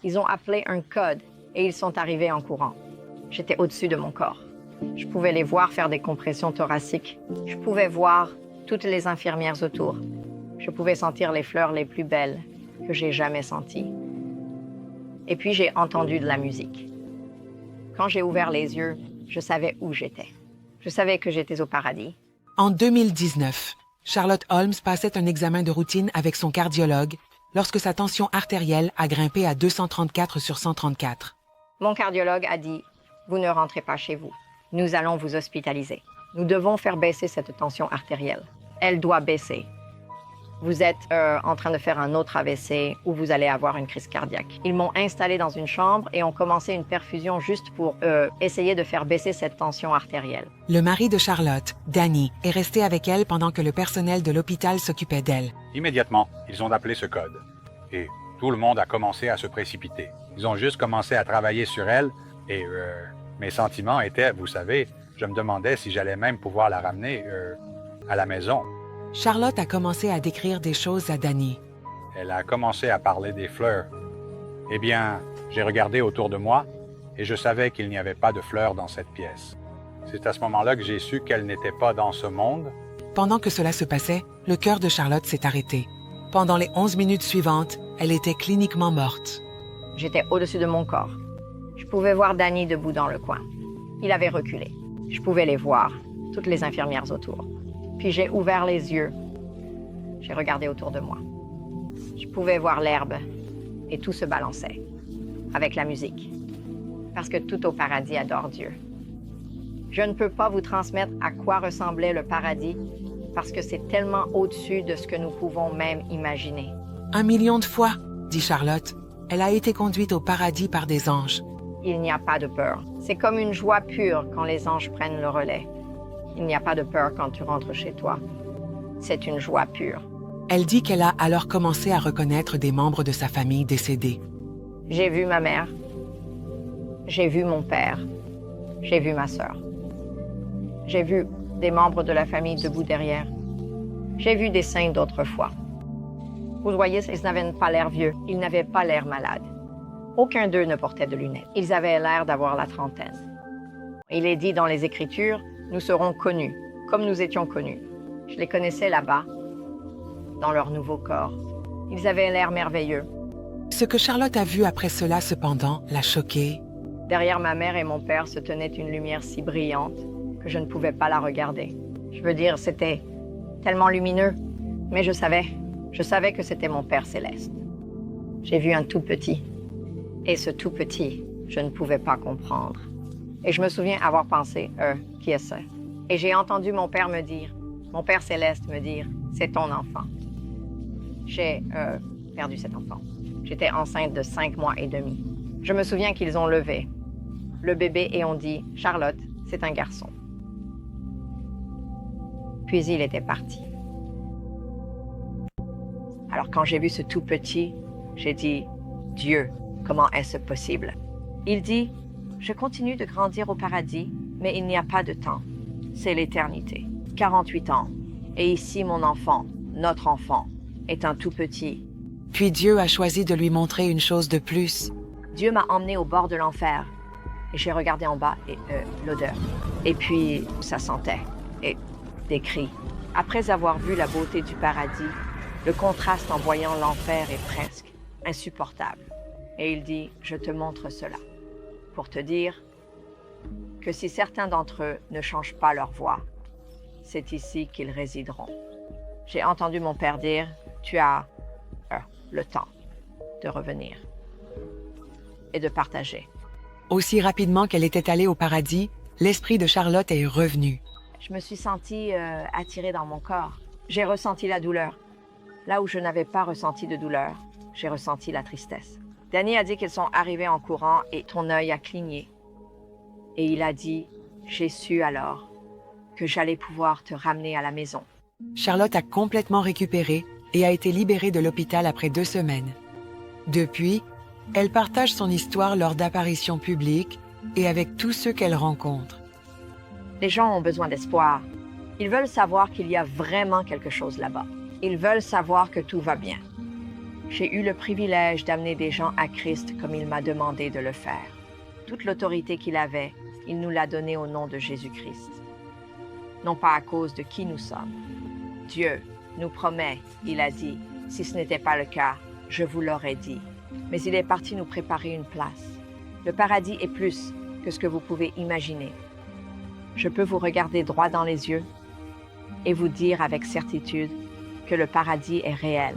Ils ont appelé un code et ils sont arrivés en courant. J'étais au-dessus de mon corps. Je pouvais les voir faire des compressions thoraciques. Je pouvais voir toutes les infirmières autour. Je pouvais sentir les fleurs les plus belles que j'ai jamais senties. Et puis j'ai entendu de la musique. Quand j'ai ouvert les yeux, je savais où j'étais. Je savais que j'étais au paradis. En 2019, Charlotte Holmes passait un examen de routine avec son cardiologue lorsque sa tension artérielle a grimpé à 234 sur 134. Mon cardiologue a dit « Vous ne rentrez pas chez vous. Nous allons vous hospitaliser. Nous devons faire baisser cette tension artérielle. Elle doit baisser. Vous êtes en train de faire un autre AVC ou vous allez avoir une crise cardiaque. » Ils m'ont installé dans une chambre et ont commencé une perfusion juste pour essayer de faire baisser cette tension artérielle. Le mari de Charlotte, Danny, est resté avec elle pendant que le personnel de l'hôpital s'occupait d'elle. Immédiatement, ils ont appelé ce code. Et tout le monde a commencé à se précipiter. Ils ont juste commencé à travailler sur elle et mes sentiments étaient, vous savez, je me demandais si j'allais même pouvoir la ramener à la maison. Charlotte a commencé à décrire des choses à Danny. Elle a commencé à parler des fleurs. Eh bien, j'ai regardé autour de moi et je savais qu'il n'y avait pas de fleurs dans cette pièce. C'est à ce moment-là que j'ai su qu'elle n'était pas dans ce monde. Pendant que cela se passait, le cœur de Charlotte s'est arrêté. Pendant les 11 minutes suivantes, elle était cliniquement morte. J'étais au-dessus de mon corps. Je pouvais voir Danny debout dans le coin. Il avait reculé. Je pouvais les voir, toutes les infirmières autour. Puis j'ai ouvert les yeux. J'ai regardé autour de moi. Je pouvais voir l'herbe et tout se balançait avec la musique. Parce que tout au paradis adore Dieu. Je ne peux pas vous transmettre à quoi ressemblait le paradis parce que c'est tellement au-dessus de ce que nous pouvons même imaginer. 1 million de fois, dit Charlotte. Elle a été conduite au paradis par des anges. Il n'y a pas de peur. C'est comme une joie pure quand les anges prennent le relais. Il n'y a pas de peur quand tu rentres chez toi. C'est une joie pure. Elle dit qu'elle a alors commencé à reconnaître des membres de sa famille décédés. J'ai vu ma mère. J'ai vu mon père. J'ai vu ma sœur. J'ai vu des membres de la famille debout derrière. J'ai vu des saints d'autrefois. Vous voyez, ils n'avaient pas l'air vieux. Ils n'avaient pas l'air malades. Aucun d'eux ne portait de lunettes. Ils avaient l'air d'avoir la trentaine. Il est dit dans les Écritures, nous serons connus, comme nous étions connus. Je les connaissais là-bas, dans leur nouveau corps. Ils avaient l'air merveilleux. Ce que Charlotte a vu après cela, cependant, l'a choquée. Derrière ma mère et mon père se tenait une lumière si brillante que je ne pouvais pas la regarder. Je veux dire, c'était tellement lumineux, mais je savais que c'était mon Père céleste. J'ai vu un tout petit, et ce tout petit, je ne pouvais pas comprendre. Et je me souviens avoir pensé, qui est-ce? Et j'ai entendu mon Père me dire, mon Père céleste me dire, c'est ton enfant. J'ai perdu cet enfant. J'étais enceinte de 5 mois et demi. Je me souviens qu'ils ont levé le bébé et ont dit, Charlotte, c'est un garçon. Puis il était parti. Alors quand j'ai vu ce tout petit, j'ai dit, Dieu, comment est-ce possible? Il dit, je continue de grandir au paradis, mais il n'y a pas de temps. C'est l'éternité. 48 ans. Et ici, mon enfant, notre enfant, est un tout petit. Puis Dieu a choisi de lui montrer une chose de plus. Dieu m'a emmené au bord de l'enfer. Et j'ai regardé en bas et l'odeur. Et puis, ça sentait. Et des cris. Après avoir vu la beauté du paradis, le contraste en voyant l'enfer est presque insupportable. Et il dit, je te montre cela, pour te dire que si certains d'entre eux ne changent pas leur voie, c'est ici qu'ils résideront. J'ai entendu mon père dire, tu as le temps de revenir et de partager. Aussi rapidement qu'elle était allée au paradis, l'esprit de Charlotte est revenu. Je me suis sentie attirée dans mon corps. J'ai ressenti la douleur. Là où je n'avais pas ressenti de douleur, j'ai ressenti la tristesse. Danny a dit qu'ils sont arrivés en courant et ton œil a cligné. Et il a dit, j'ai su alors que j'allais pouvoir te ramener à la maison. Charlotte a complètement récupéré et a été libérée de l'hôpital après 2 semaines. Depuis, elle partage son histoire lors d'apparitions publiques et avec tous ceux qu'elle rencontre. Les gens ont besoin d'espoir. Ils veulent savoir qu'il y a vraiment quelque chose là-bas. Ils veulent savoir que tout va bien. J'ai eu le privilège d'amener des gens à Christ comme il m'a demandé de le faire. Toute l'autorité qu'il avait, il nous l'a donnée au nom de Jésus-Christ. Non pas à cause de qui nous sommes. Dieu nous promet, il a dit, si ce n'était pas le cas, je vous l'aurais dit. Mais il est parti nous préparer une place. Le paradis est plus que ce que vous pouvez imaginer. Je peux vous regarder droit dans les yeux et vous dire avec certitude que le paradis est réel.